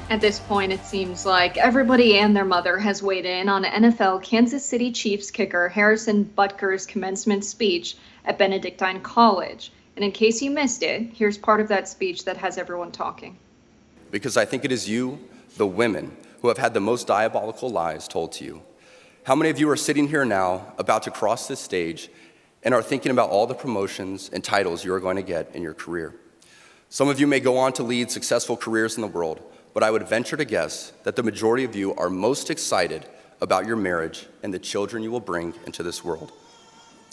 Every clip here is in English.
At this point, it seems like everybody and their mother has weighed in on NFL Kansas City Chiefs kicker Harrison Butker's commencement speech at Benedictine College. And in case you missed it, here's part of that speech that has everyone talking. Because I think it is you, the women, who have had the most diabolical lies told to you. How many of you are sitting here now, about to cross this stage, and are thinking about all the promotions and titles you are going to get in your career? Some of you may go on to lead successful careers in the world, but I would venture to guess that the majority of you are most excited about your marriage and the children you will bring into this world.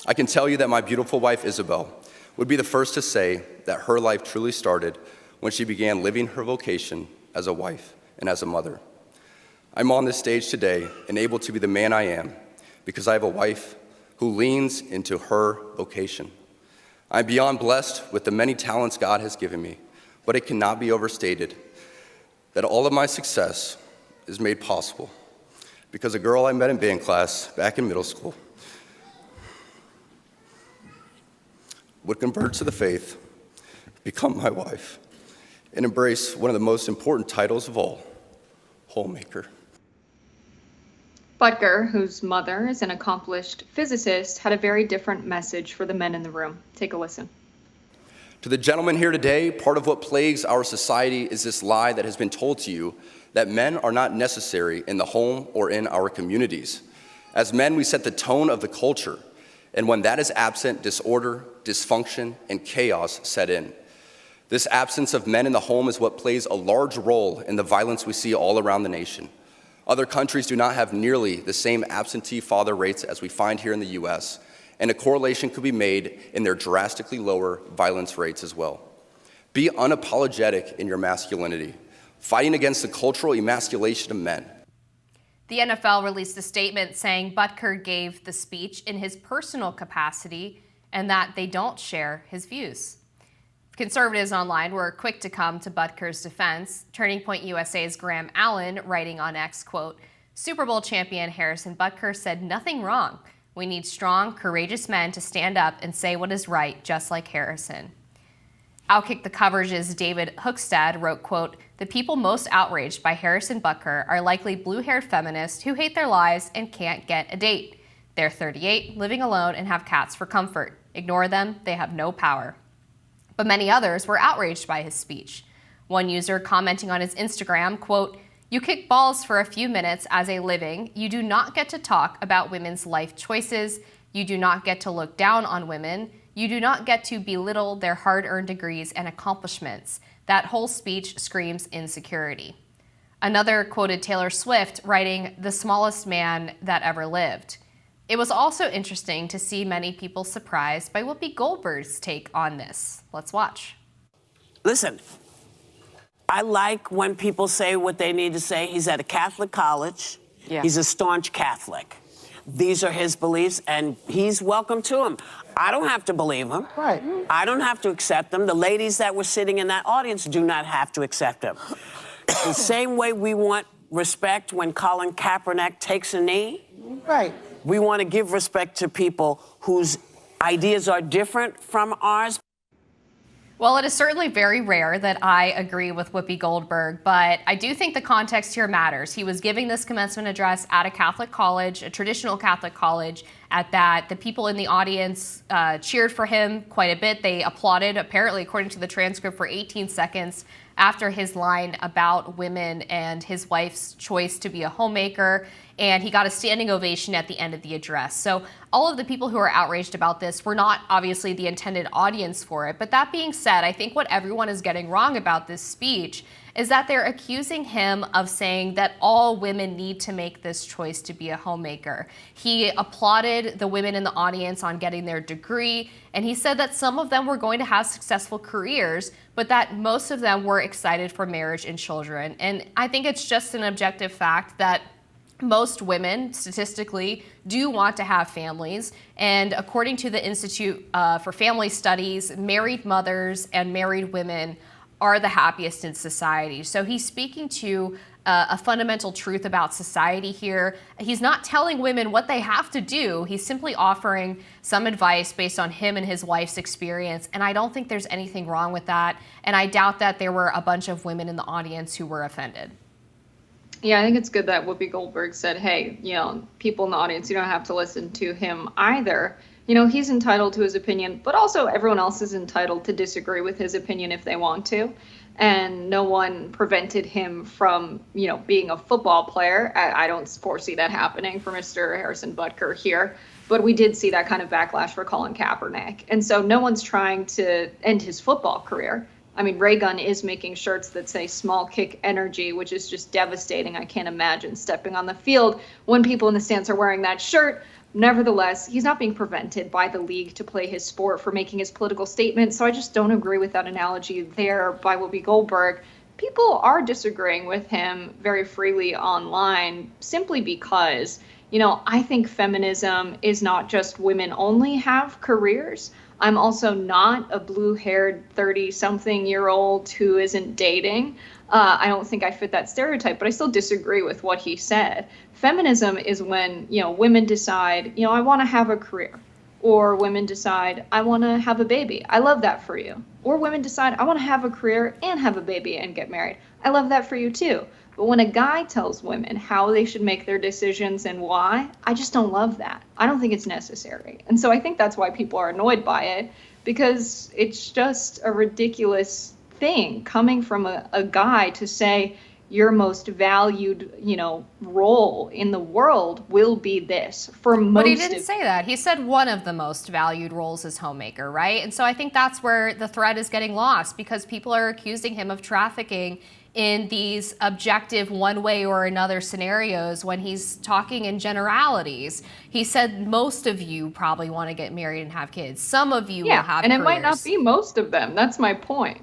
I can tell you that my beautiful wife, Isabel, would be the first to say that her life truly started when she began living her vocation as a wife and as a mother. I'm on this stage today and able to be the man I am because I have a wife who leans into her vocation. I'm beyond blessed with the many talents God has given me, but it cannot be overstated that all of my success is made possible because a girl I met in band class back in middle school would convert to the faith, become my wife, and embrace one of the most important titles of all, homemaker. Butker, whose mother is an accomplished physicist, had a very different message for the men in the room. Take a listen. To the gentlemen here today, part of what plagues our society is this lie that has been told to you that men are not necessary in the home or in our communities. As men, we set the tone of the culture, and when that is absent, disorder, dysfunction, and chaos set in. This absence of men in the home is what plays a large role in the violence we see all around the nation. Other countries do not have nearly the same absentee father rates as we find here in the US, and a correlation could be made in their drastically lower violence rates as well. Be unapologetic in your masculinity, fighting against the cultural emasculation of men. The NFL released a statement saying Butker gave the speech in his personal capacity and that they don't share his views. Conservatives online were quick to come to Butker's defense. Turning Point USA's Graham Allen, writing on X, quote, "Super Bowl champion Harrison Butker said nothing wrong. We need strong, courageous men to stand up and say what is right, just like Harrison." Outkick the Coverage's David Hookstad wrote, quote, "The people most outraged by Harrison Butker are likely blue-haired feminists who hate their lives and can't get a date. They're 38, living alone, and have cats for comfort. Ignore them, they have no power." But many others were outraged by his speech. One user commenting on his Instagram, quote, "You kick balls for a few minutes as a living. You do not get to talk about women's life choices. You do not get to look down on women. You do not get to belittle their hard-earned degrees and accomplishments. That whole speech screams insecurity." Another quoted Taylor Swift, writing, "The smallest man that ever lived." It was also interesting to see many people surprised by Whoopi Goldberg's take on this. Let's watch. Listen, I like when people say what they need to say. He's at a Catholic college. Yeah. He's a staunch Catholic. These are his beliefs, and he's welcome to them. I don't have to believe him. Right. I don't have to accept them. The ladies that were sitting in that audience do not have to accept him. The same way we want respect when Colin Kaepernick takes a knee. Right. We want to give respect to people whose ideas are different from ours. Well, it is certainly very rare that I agree with Whoopi Goldberg, but I do think the context here matters. He was giving this commencement address at a Catholic college, a traditional Catholic college. At that, the people in the audience cheered for him quite a bit. They applauded, apparently, according to the transcript, for 18 seconds after his line about women and his wife's choice to be a homemaker. And he got a standing ovation at the end of the address. So all of the people who are outraged about this were not obviously the intended audience for it. But that being said, I think what everyone is getting wrong about this speech is that they're accusing him of saying that all women need to make this choice to be a homemaker. He applauded the women in the audience on getting their degree, and he said that some of them were going to have successful careers, but that most of them were excited for marriage and children. And I think it's just an objective fact that most women, statistically, do want to have families. And according to the Institute for Family Studies, married mothers and married women are the happiest in society. So he's speaking to a fundamental truth about society here. He's not telling women what they have to do. He's simply offering some advice based on him and his wife's experience. And I don't think there's anything wrong with that. And I doubt that there were a bunch of women in the audience who were offended. Yeah, I think it's good that Whoopi Goldberg said, hey, people in the audience, you don't have to listen to him either. He's entitled to his opinion, but also everyone else is entitled to disagree with his opinion if they want to. And no one prevented him from, being a football player. I don't foresee that happening for Mr. Harrison Butker here. But we did see that kind of backlash for Colin Kaepernick. And so no one's trying to end his football career. I mean, Ray Gun is making shirts that say small kick energy, which is just devastating. I can't imagine stepping on the field when people in the stands are wearing that shirt. Nevertheless, he's not being prevented by the league to play his sport for making his political statement. So I just don't agree with that analogy there by Whoopi Goldberg. People are disagreeing with him very freely online simply because, I think feminism is not just women only have careers. I'm also not a blue-haired 30-something-year-old who isn't dating. I don't think I fit that stereotype, but I still disagree with what he said. Feminism is when, women decide, I want to have a career. Or women decide, I want to have a baby. I love that for you. Or women decide, I want to have a career and have a baby and get married. I love that for you too. But when a guy tells women how they should make their decisions and why, I just don't love that. I don't think it's necessary. And so I think that's why people are annoyed by it, because it's just a ridiculous thing coming from a guy to say your most valued, role in the world will be this for most. But he didn't say that. He said one of the most valued roles is homemaker, right? And so I think that's where the thread is getting lost, because people are accusing him of trafficking in these objective one way or another scenarios when he's talking in generalities. He said most of you probably want to get married and have kids. Some of you will have and careers. It might not be most of them. That's my point.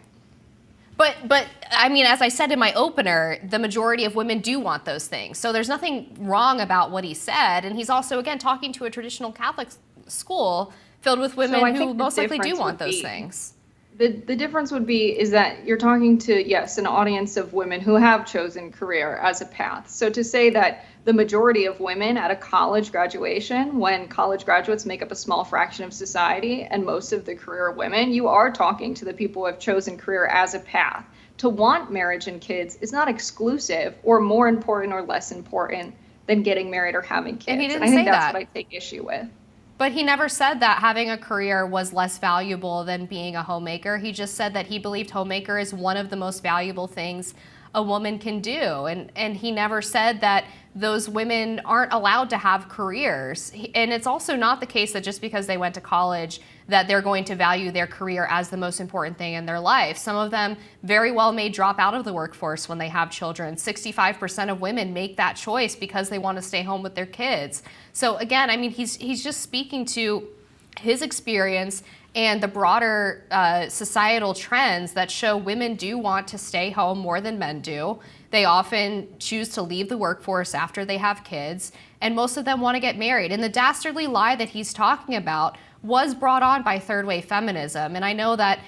But I mean, as I said in my opener, the majority of women do want those things. So there's nothing wrong about what he said. And he's also, again, talking to a traditional Catholic school filled with women who most likely do want those things. The difference would be is that you're talking to, yes, an audience of women who have chosen career as a path. So to say that the majority of women at a college graduation, when college graduates make up a small fraction of society and most of the career women, you are talking to the people who have chosen career as a path. To want marriage and kids is not exclusive or more important or less important than getting married or having kids. And he didn't I think say that's that. what I take issue with. But he never said that having a career was less valuable than being a homemaker. He just said that he believed homemaker is one of the most valuable things a woman can do. And he never said that those women aren't allowed to have careers. And it's also not the case that just because they went to college that they're going to value their career as the most important thing in their life. Some of them very well may drop out of the workforce when they have children. 65% of women make that choice because they want to stay home with their kids. So again, I mean, he's just speaking to his experience and the broader societal trends that show women do want to stay home more than men do. They often choose to leave the workforce after they have kids, and most of them want to get married. And the dastardly lie that he's talking about was brought on by third wave feminism. And I know that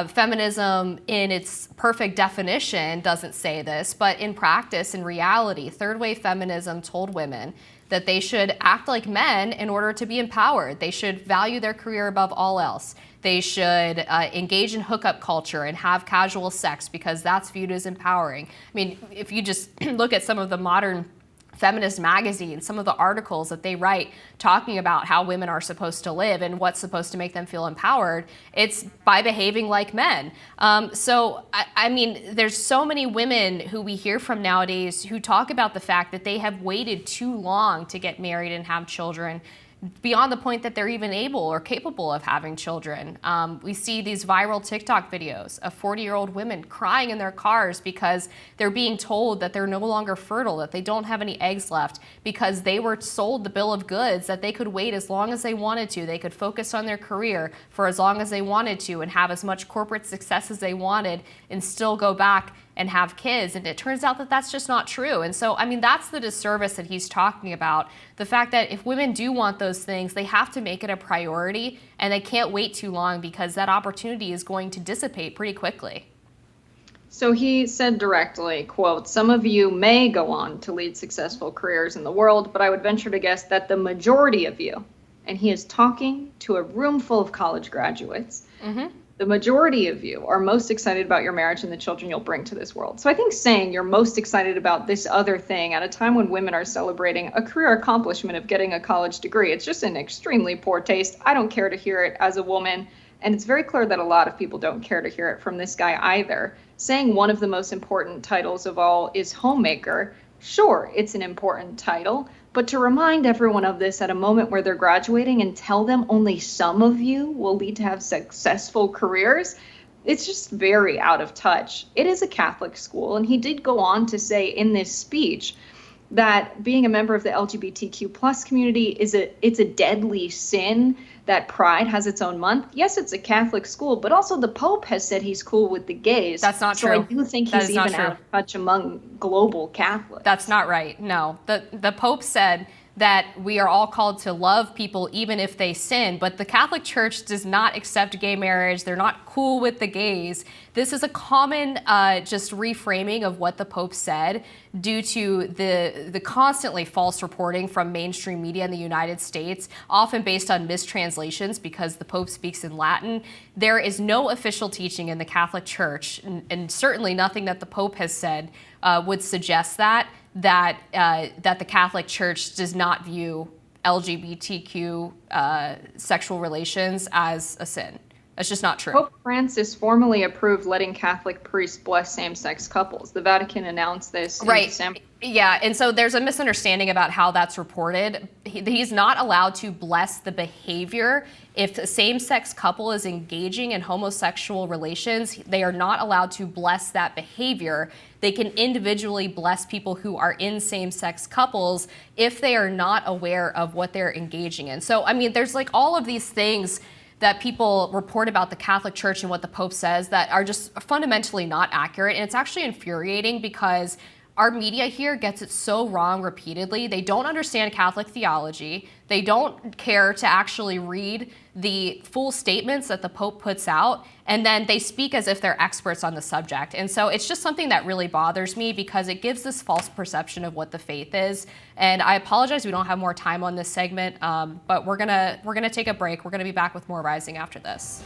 feminism in its perfect definition doesn't say this, but in practice, in reality, third wave feminism told women that they should act like men in order to be empowered. They should value their career above all else. They should engage in hookup culture and have casual sex because that's viewed as empowering. I mean, if you just look at some of the modern feminist magazines, some of the articles that they write talking about how women are supposed to live and what's supposed to make them feel empowered, it's by behaving like men. I mean, there's so many women who we hear from nowadays who talk about the fact that they have waited too long to get married and have children, beyond the point that they're even able or capable of having children. We see these viral TikTok videos of 40-year-old women crying in their cars because they're being told that they're no longer fertile, that they don't have any eggs left, because they were sold the bill of goods that they could wait as long as they wanted to. They could focus on their career for as long as they wanted to and have as much corporate success as they wanted and still go back and have kids. And it turns out that that's just not true. And so, I mean, that's the disservice that he's talking about. The fact that if women do want those things, they have to make it a priority and they can't wait too long because that opportunity is going to dissipate pretty quickly. So he said directly, quote, "Some of you may go on to lead successful careers in the world, but I would venture to guess that the majority of you," and he is talking to a room full of college graduates, the majority of you are most excited about your marriage and the children you'll bring to this world. So I think saying you're most excited about this other thing at a time when women are celebrating a career accomplishment of getting a college degree, it's just an extremely poor taste. I don't care to hear it as a woman. And it's very clear that a lot of people don't care to hear it from this guy either. Saying one of the most important titles of all is homemaker, sure, it's an important title, but to remind everyone of this at a moment where they're graduating and tell them only some of you will lead to have successful careers, it's just very out of touch. It is a Catholic school, and he did go on to say in this speech that being a member of the LGBTQ plus community it's a deadly sin, that Pride has its own month. Yes, it's a Catholic school, but also the Pope has said he's cool with the gays. That's not so true. I do think he's even out of touch among global Catholics. That's not right. No, the Pope said that we are all called to love people even if they sin, but the Catholic Church does not accept gay marriage. They're not cool with the gays. This is a common just reframing of what the Pope said due to the constantly false reporting from mainstream media in the United States, often based on mistranslations because the Pope speaks in Latin. There is no official teaching in the Catholic Church, and certainly nothing that the Pope has said would suggest that the Catholic Church does not view LGBTQ sexual relations as a sin. That's just not true. Pope Francis formally approved letting Catholic priests bless same-sex couples. The Vatican announced this in December. Yeah, and so there's a misunderstanding about how that's reported. He's not allowed to bless the behavior. If a same-sex couple is engaging in homosexual relations, they are not allowed to bless that behavior. They can individually bless people who are in same-sex couples if they are not aware of what they're engaging in. So, I mean, there's like all of these things that people report about the Catholic Church and what the Pope says that are just fundamentally not accurate. And it's actually infuriating because our media here gets it so wrong repeatedly. They don't understand Catholic theology. They don't care to actually read the full statements that the Pope puts out, and then they speak as if they're experts on the subject. And so it's just something that really bothers me because it gives this false perception of what the faith is. And I apologize we don't have more time on this segment, but we're gonna take a break. We're gonna be back with more Rising after this.